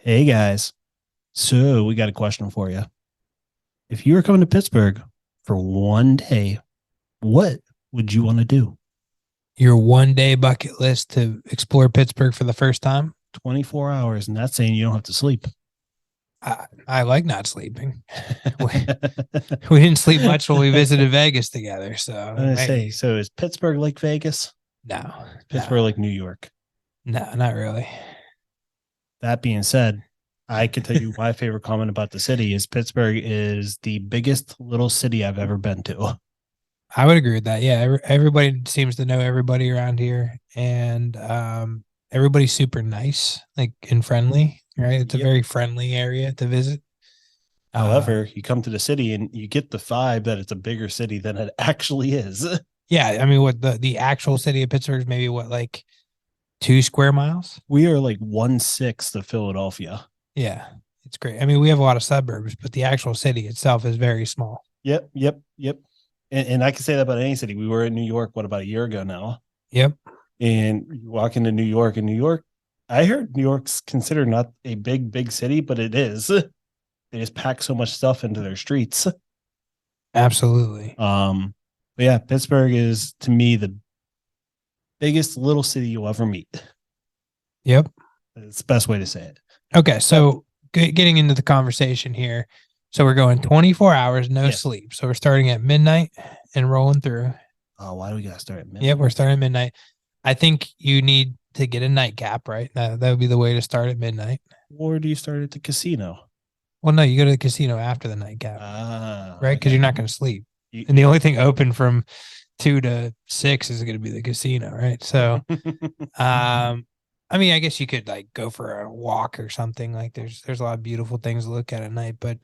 Hey guys. So we got a question for you. If you were coming to Pittsburgh for one day, what would you want to do? Your 1 day bucket list to explore Pittsburgh for the first time. 24 hours, and that's saying you don't have to sleep. I like not sleeping. We, we didn't sleep much when we visited Vegas together. I'm So gonna say, maybe, so is Pittsburgh like Vegas? no, Pittsburgh no, like New York? no, not really. That being said, I can tell you my favorite comment about the city is Pittsburgh is the biggest little city I've ever been to. I would agree with that. Yeah. Everybody seems to know everybody around here. And everybody's super nice, like, and friendly, right? It's a Yep. very friendly area to visit. Uh, However, you come to the city and you get the vibe that it's a bigger city than it actually is. yeah. I mean, what the actual city of Pittsburgh is maybe what, like 2 square miles? We are like 1/6 of Philadelphia. Yeah, it's great. I mean, we have a lot of suburbs, but the actual city itself is very small. Yep, yep, yep. And I can say that about any city. We were in New York, what, about a year ago now? Yep, And you walk into New York, and New York, I heard New York's considered not a big, big city, but it is. They just pack so much stuff into their streets. absolutely. But yeah, Pittsburgh is to me the biggest little city you'll ever meet. Yep. It's the best way to say it. Okay, Uh, so getting into the conversation here. So we're going 24 hours, no yeah. sleep. So we're starting at midnight and rolling through. Oh, why do we gotta start at Yep, midnight? we're starting at midnight. I think you need to get a nightcap, right? That would be the way to start at midnight. Or do you start at the casino? Well, no, you go to the casino after the nightcap, Ah, right? Because okay. you're not going to sleep. You, And the only thing open from 2 to 6 is going to be the casino, right? So I mean, I guess you could like go for a walk or something. Like there's a lot of beautiful things to look at night, but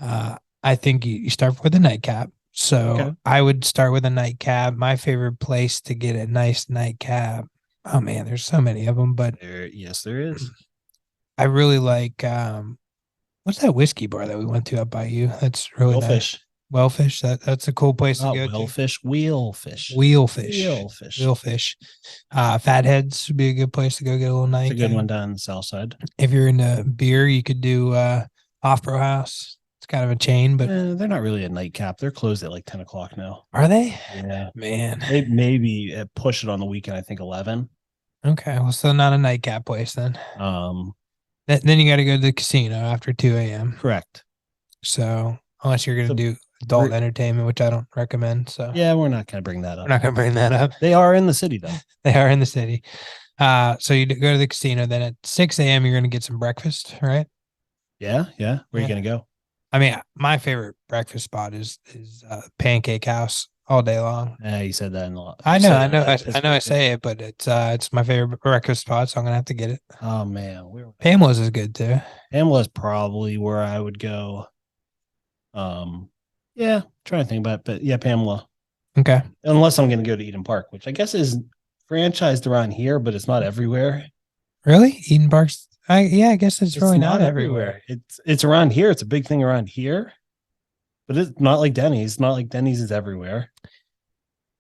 I think you start with a nightcap. So okay. I would start with a nightcap. My favorite place to get a nice nightcap. Oh man, there's so many of them, but Yes, there is. I really like what's that whiskey bar that we went to up by you? That's really nice. Whalefish. Wellfish. That's a cool place to Not go to. whalefish, wheelfish. Wheelfish. Wheelfish. Wheelfish. Fatheads would be a good place to go get a little It's a good one nightcap. down the south side. If you're into beer, you could do Off Pro House. It's kind of a chain, but They're not really a nightcap. They're closed at like 10 o'clock now. are they? Yeah. Man. They maybe push it on the weekend, I think 11. Okay, well, so not a nightcap place then. Um, Then you got to go to the casino after 2 a.m. correct. So unless you're gonna So do adult entertainment, which I don't recommend, so yeah, we're not going to bring that we're up. not gonna bring that up. They are in the city though. They are in the city. So you go to the casino. Then at 6 a.m. you're gonna get some breakfast, right? Yeah, yeah. Where are you Yeah. going to go? I mean, my favorite breakfast spot is Pancake House all day long. You said that in a lot. I You know, said I know, that at I know. I Pittsburgh too. say it, but it's my favorite breakfast spot, so I'm gonna have to get it. Oh man, we were Pamela's is good too. Pamela's probably where I would go. Yeah, trying to think about it, but yeah, Pamela. Okay, Unless I'm going to go to Eden Park, which I guess is franchised around here, but it's not everywhere. really, Eden Park's. Yeah, I guess it's It's really not not everywhere. everywhere. It's around here. It's a big thing around here, but it's not like Denny's. Not like Denny's is everywhere.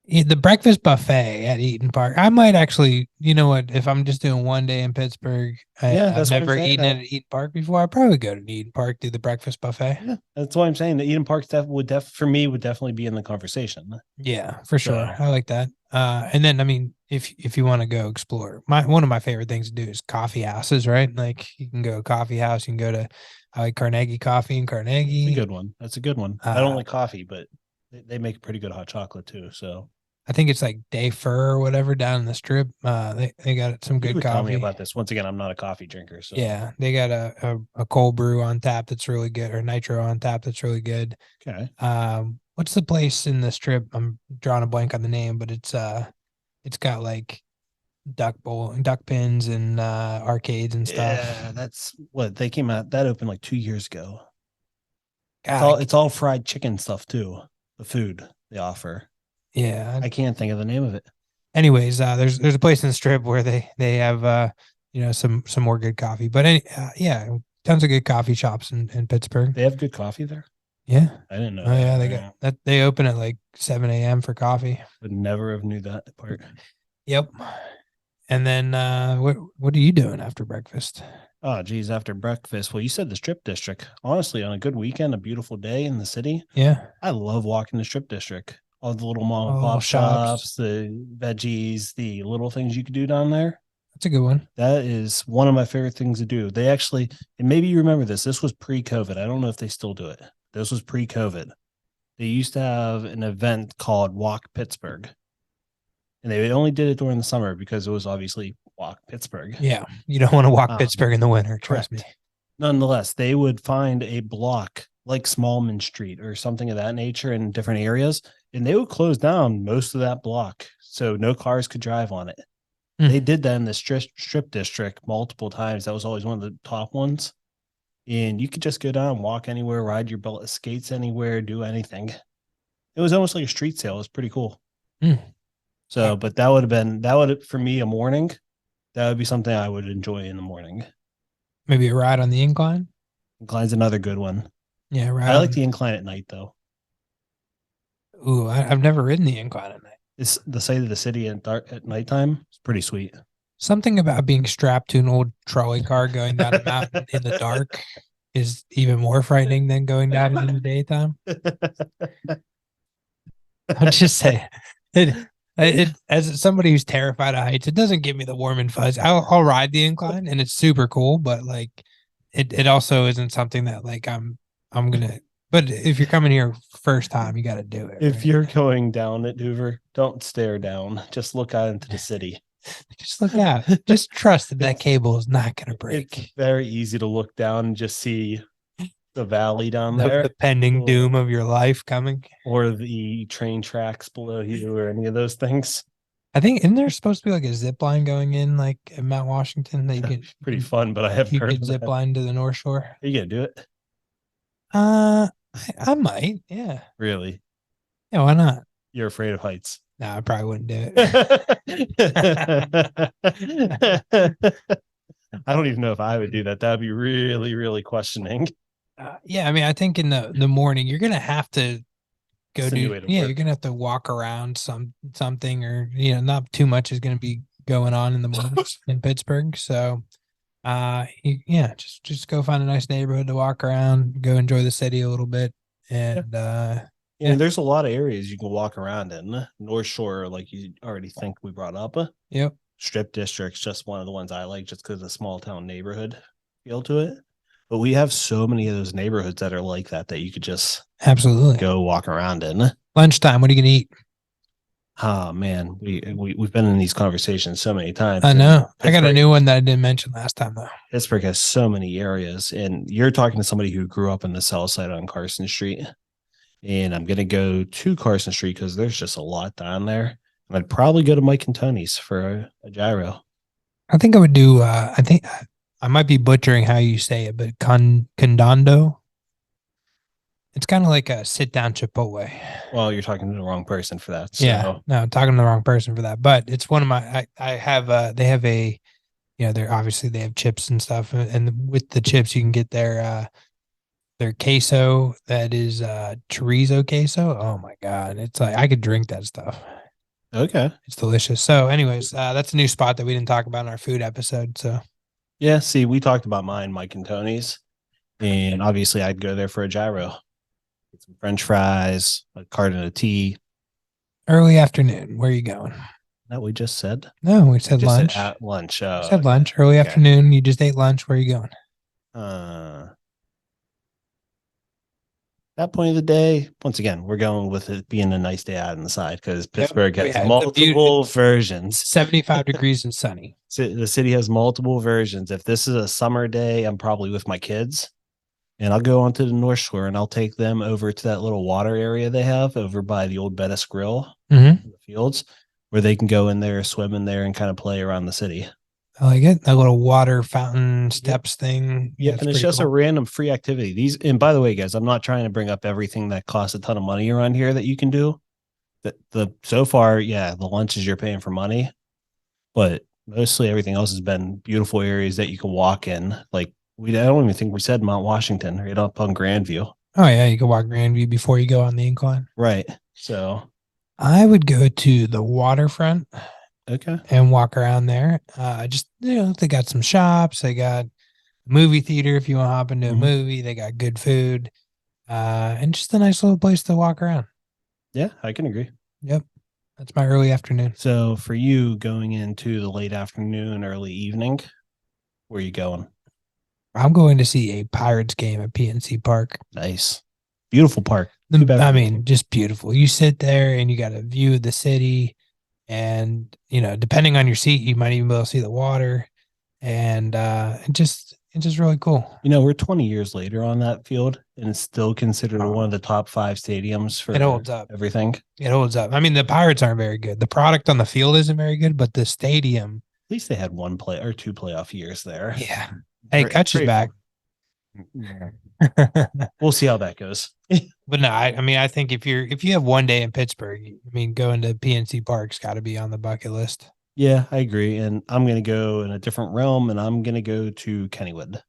The breakfast buffet at Eaton Park. I might actually, you know what? If I'm just doing 1 day in Pittsburgh, Yeah, I've that's what I'm never saying. eaten at Eaton Park before. I'd probably go to Eaton Park, do the breakfast buffet. Yeah, that's what I'm saying. The Eden Park stuff for me would definitely be in the conversation. Yeah, for sure. So I like that. And then I mean, if you want to go explore, one of my favorite things to do is coffee houses, right? Like you can go to a coffee house, you can go to I like Carnegie Coffee in it's a Carnegie. good one. That's a good one. I don't Uh, like coffee, but they make pretty good hot chocolate too. So I think it's like Day Fur or whatever down in the strip. They got some you good would tell me coffee. about this. Once again, I'm not a coffee drinker, so Yeah, they got a cold brew on tap that's really good, or nitro on tap that's really good. okay. What's the place in the strip? I'm drawing a blank on the name, but it's got like duck pins and arcades and stuff. Yeah, that's what they came out. That opened like 2 years ago. It's God, all it's all fried chicken stuff too. The food they offer. yeah. I can't think of the name of it. Anyways, there's a place in the strip where they have some more good coffee, but yeah, tons of good coffee shops in Pittsburgh. They have good coffee there. Yeah. I didn't know Oh that. yeah, they got that. They open at like 7 a.m. for coffee. Would never have knew that part. Yep. And then what are you doing after breakfast? Oh, geez, after breakfast. Well, you said the Strip District. Honestly, on a good weekend, a beautiful day in the city, Yeah. I love walking the Strip District. All the little mom and All pop shops. shops, the veggies, the little things you could do down there. That's a good one. That is one of my favorite things to do. They actually, and maybe you remember this, this was pre COVID. I don't know if they still do it. This was pre COVID. They used to have an event called Walk Pittsburgh, and they only did it during the summer because it was obviously Walk Pittsburgh. Yeah. You don't want to walk Um, Pittsburgh in the winter. Trust me. correct. Nonetheless, they would find a block like Smallman Street or something of that nature in different areas, and they would close down most of that block so no cars could drive on it. They did that in the strip district multiple times. That was always one of the top ones. And you could just go down, walk anywhere, ride your belt skates anywhere, do anything. It was almost like a street sale. It was pretty cool. Mm. So, but that would have been, that would, for me, a morning, that would be something I would enjoy in the morning. Maybe a ride on the incline. Incline's another good one. Yeah, right. I like the incline at night, though. Ooh, I've never ridden the incline at night. It's the sight of the city at nighttime. It's pretty sweet. Something about being strapped to an old trolley car going down a mountain in the dark is even more frightening than going down in the daytime. I'll just say it as somebody who's terrified of heights, it doesn't give me the warm and fuzz. I'll ride the incline and it's super cool, but like it also isn't something that like I'm gonna. But if you're coming here first time, you got to do it. If right? you're going down at Hoover, don't stare down. Just look out into the city. Just look out. Just trust that that cable is not going to break. It's very easy to look down and just see the valley down The there, pending doom of your life coming. or the train tracks below you, or any of those things. I think isn't there supposed to be like a zip line going in like at Mount Washington that you could Pretty fun, but I haven't you heard could of zip that. line to the North Shore? Are you gonna do it? I might. Yeah. Really? Yeah, why not? You're afraid of heights? No, I probably wouldn't do it. I don't even know if I would do that. That'd be really, really questioning. Yeah, I mean, I think in the morning you're gonna have to go do. Insinuative Yeah, work. you're gonna have to walk around something, or not too much is gonna be going on in the mornings in Pittsburgh. So, yeah, just go find a nice neighborhood to walk around, go enjoy the city a little bit, and Yeah, there's a lot of areas you can walk around in. North Shore, like you already think we brought up. Yep. Strip District's just one of the ones I like just because of the small town neighborhood feel to it. But we have so many of those neighborhoods that are like that you could just Absolutely go walk around in. Lunchtime. What are you gonna eat? Oh man, we've been in these conversations so many times. I know. I got a Pittsburgh- new one that I didn't mention last time though. Pittsburgh has so many areas, and you're talking to somebody who grew up in the south side on Carson Street. And I'm gonna go to Carson Street because there's just a lot down there. And I'd probably go to Mike and Tony's for a gyro. I think I would do. I think I might be butchering how you say it, but condando. It's kind of like a sit down Chipotle. Well, you're talking to the wrong person for that. So. Yeah, no, I'm talking to the wrong person for that. But it's one of my. I have. They have a. They're obviously they have chips and stuff, and with the chips you can get their queso that is chorizo queso. Oh my god, it's like I could drink that stuff. Okay. It's delicious. So, anyways, that's a new spot that we didn't talk about in our food episode. So, Yeah, see, we talked about mine, Mike and Tony's. And obviously I'd go there for a gyro. Get some French fries, a carton of tea. early afternoon. Where are you going? That we just said. No, we said Just lunch. at lunch. We said lunch. Early afternoon. You just ate lunch. Where are you going? That point of the day, once again, we're going with it being a nice day out on the side because Pittsburgh has Yeah, multiple versions. 75 degrees and sunny. So the city has multiple versions. If this is a summer day, I'm probably with my kids, and I'll go onto the North Shore and I'll take them over to that little water area they have over by the old Bettis Grill in the fields, where they can go in there, swim in there, and kind of play around the city. I like it. That little water fountain steps thing. Yeah, and it's just a random free activity. These, and by the way, guys, I'm not trying to bring up everything that costs a ton of money around here that you can do. The so far, yeah, the lunches you're paying for money, but mostly everything else has been beautiful areas that you can walk in. Like I don't even think we said Mount Washington, right up on Grandview. Oh yeah, you can walk Grandview before you go on the incline. Right. So I would go to the waterfront. Okay. And walk around there. Just they got some shops. They got movie theater if you want to hop into a Mhm. movie. They got good food, and just a nice little place to walk around. Yeah, I can agree. Yep, that's my early afternoon. So for you going into the late afternoon, early evening, where are you going? I'm going to see a Pirates game at PNC Park. Nice. Beautiful park. Too bad I for the mean, just beautiful. You sit there and you got a view of the city, and depending on your seat, you might even be able to see the water, and it's just really cool. we're 20 years later on that field, and it's still considered one of the top five stadiums It for holds up. everything. At It holds up. I mean, the Pirates aren't very good. The product on the field isn't very good, but the stadium, least they had one play or two playoff years there. yeah. Hey, Kutch is back. Yeah. We'll see how that goes. But no, I mean, I think if you have one day in Pittsburgh, I mean, going to PNC Park's got to be on the bucket list. Yeah, I agree. And I'm going to go in a different realm, and I'm going to go to Kennywood.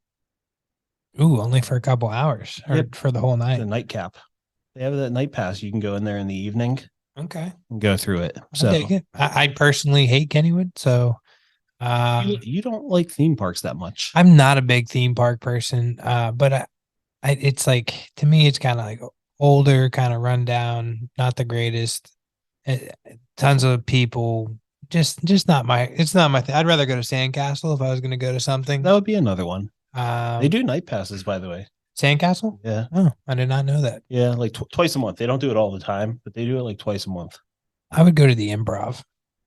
Ooh, only for a couple hours or Yep. for the whole night. The nightcap. They have that night pass. You can go in there in the evening Okay, and go through it. I So take it. I personally hate Kennywood, so you don't like theme parks that much. I'm not a big theme park person. But it's like to me, it's kind of like older, kind of run down, not the greatest. Tons of people. Just not my. It's not my thing. I'd rather go to Sandcastle if I was going to go to something. That would be another one. They Um, do night passes, by the way. Sandcastle. Yeah. Oh, I did not know that. Yeah, like twice a month. They don't do it all the time, but they do it like twice a month. I would go to the Improv.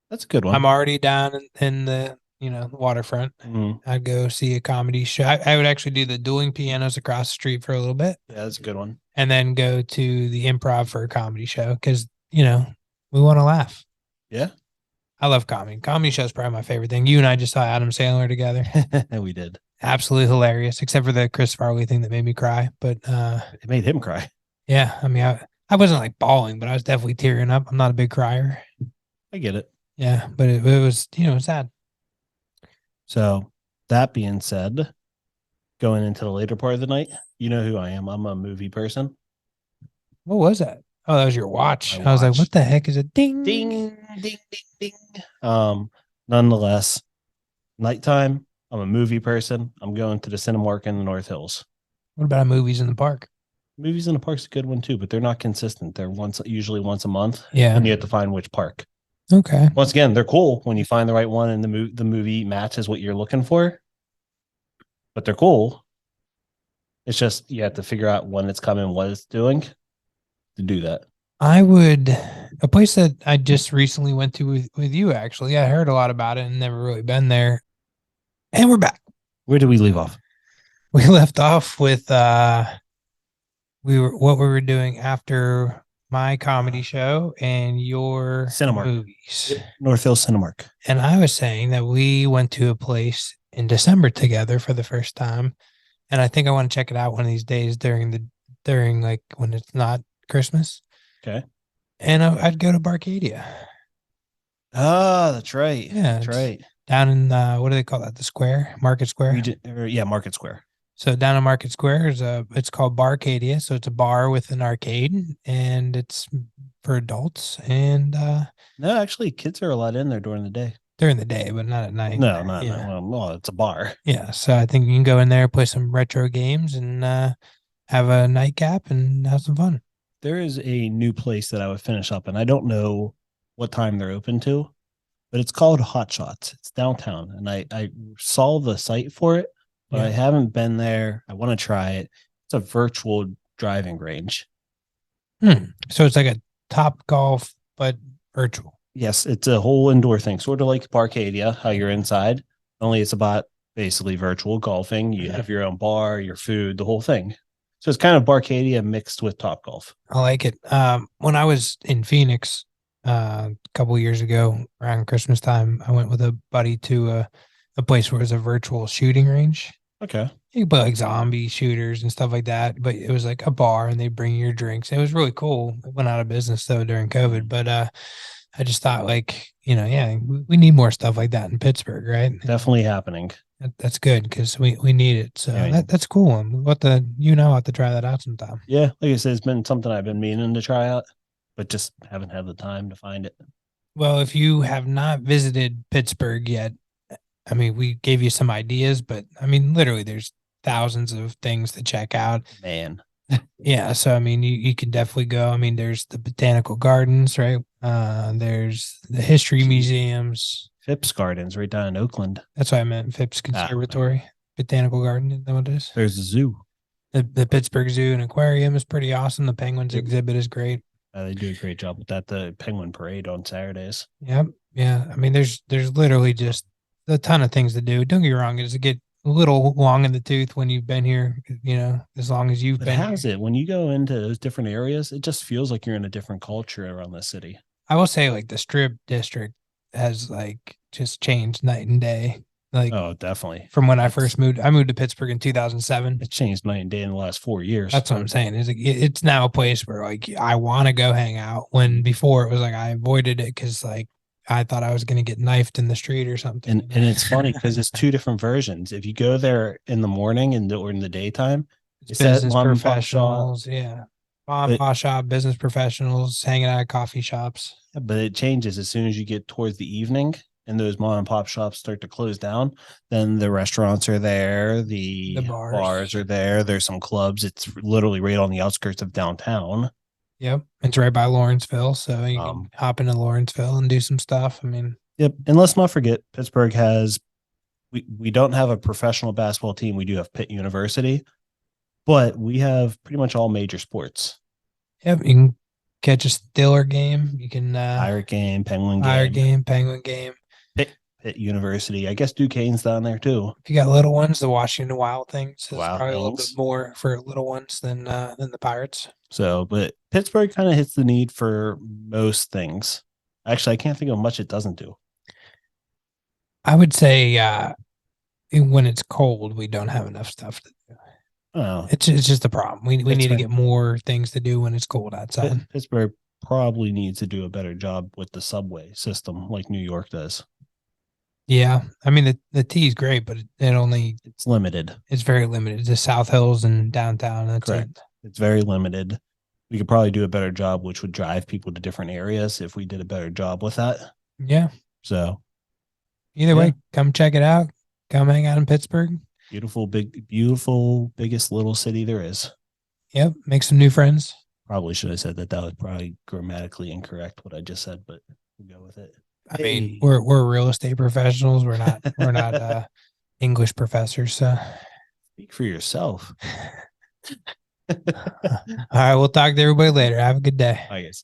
That's a good one. I'm already down in the waterfront. Mm. I'd go see a comedy show. I would actually do the dueling pianos across the street for a little bit, Yeah, that's a good one. and then go to the Improv for a comedy show because we want to laugh. Yeah. I love comedy. Comedy show is probably my favorite thing. You and I just saw Adam Sandler together. We did. Absolutely hilarious, except for the Chris Farley thing that made me cry. But It made him cry. yeah, I mean, I wasn't like bawling, but I was definitely tearing up. I'm not a big crier. I get it. Yeah, but it was sad. So that being said, going into the later part of the night, you know who I am. I'm a movie person. What was that? Oh, that was your watch. My I was like, watch. what the heck is it? Ding. Ding, ding, ding, ding. Nonetheless, nighttime, I'm a movie person. I'm going to the Cinemark in the North Hills. What about movies in the park? Movies in the park's a good one too, but they're not consistent. They're usually once a month. Yeah. And you have to find which park. Okay. Once again, they're cool when you find the right one and the movie matches what you're looking for. But they're cool. It's just you have to figure out when it's coming, what it's doing to do that. A place that I just recently went to with you, actually. I heard a lot about it and never really been there. And we're back. Where did we leave off? We left off with what we were doing after my comedy show and your Cinemark. movies. North Hills Cinemark. And I was saying that we went to a place in December together for the first time. And I think I want to check it out one of these days during like when it's not Christmas. Okay. And I'd go to Barcadia. Ah, that's right. Yeah, That's right. Down in what do they call that? The square, Market Square. Market Square. So down in Market Square it's called Barcadia. So it's a bar with an arcade, and it's for adults. And no, actually, kids are allowed in there during the day. during the day, but not at night. No, not well, it's a bar. Yeah, so I think you can go in there, play some retro games, and have a nightcap and have some fun. There is a new place that I would finish up, and I don't know what time they're open to, but it's called Hot Shots. It's downtown, and I saw the site for it, but I haven't been there. I want to try it. It's a virtual driving range. So it's like a Top Golf, but virtual. Yes, it's a whole indoor thing, sort of like Barcadia, how you're inside, only it's about basically virtual golfing. You have your own bar, your food, the whole thing. So it's kind of Barcadia mixed with Top Golf. I like it. When I was in Phoenix a couple of years ago around Christmas time, I went with a buddy to a place where it was a virtual shooting range. Okay. You could play like zombie shooters and stuff like that, but it was like a bar and they bring you your drinks. It was really cool. It went out of business though during COVID, but I just thought like, we need more stuff like that in Pittsburgh, right? Definitely happening. That's good because we need it. So that's cool. We'll have to try that out sometime. Yeah, like I said, it's been something I've been meaning to try out, but just haven't had the time to find it. Well, if you have not visited Pittsburgh yet, I mean, we gave you some ideas, but I mean, literally, there's thousands of things to check out. Man. Yeah, so I mean, you can definitely go. I mean, there's the botanical gardens, right? There's the history museums. Phipps Gardens right down in Oakland. That's what I meant. Phipps Conservatory, Botanical Garden. Is that what it is? There's a zoo. The Pittsburgh Zoo and Aquarium is pretty awesome. The Penguins exhibit is great. They do a great job with that. The Penguin Parade on Saturdays. Yep. Yeah. I mean, there's literally just a ton of things to do. Don't get me wrong. It's get a little long in the tooth when you've been here, as long as you've But been how's here. it when you go into those different areas? It just feels like you're in a different culture around the city. I will say, like, the Strip District has like just changed night and day. Like, Oh, definitely. from when I first moved. I moved to Pittsburgh in 2007. It changed night and day in the last 4 years. That's what I'm saying. Is like, it's now a place where like I want to go hang out. When before it was like I avoided it because like I thought I was going to get knifed in the street or something. And it's funny because it's two different versions. If you go there in the morning or in the daytime, it's business professionals, yeah, mom and pop shop, business professionals hanging out at coffee shops. But it changes as soon as you get towards the evening and those mom and pop shops start to close down. Then the restaurants are there, the bars are there. There's some clubs. It's literally right on the outskirts of downtown. Yep, it's right by Lawrenceville, so you can hop into Lawrenceville and do some stuff. I mean, yep. And let's not forget, Pittsburgh has we don't have a professional basketball team. We do have Pitt University, but we have pretty much all major sports. Yep, you can catch a Steeler game. You can Pirate game, Penguin Penguin game. Pitt University. I guess Duquesne's down there too. If you got little ones, the Washington Wild things is Wild probably things. a little bit more for little ones than the Pirates. So, but Pittsburgh kind of hits the need for most things. Actually, I can't think of much it doesn't do. I would say when it's cold, we don't have enough stuff to do. Oh, it's just a problem. We need to get more things to do when it's cold outside. Pittsburgh probably needs to do a better job with the subway system like New York does. Yeah, I mean the T is great, but it's limited. It's very limited. The South Hills and downtown. That's correct. It's very limited. We could probably do a better job, which would drive people to different areas if we did a better job with that. Yeah. So either way, come check it out. Come hang out in Pittsburgh. Beautiful, biggest little city there is. Yep. Make some new friends. Probably should have said that. That was probably grammatically incorrect what I just said, but we'll go with it. I mean, we're real estate professionals. We're not English professors. So speak for yourself. All right, we'll talk to everybody later. Have a good day. I guess.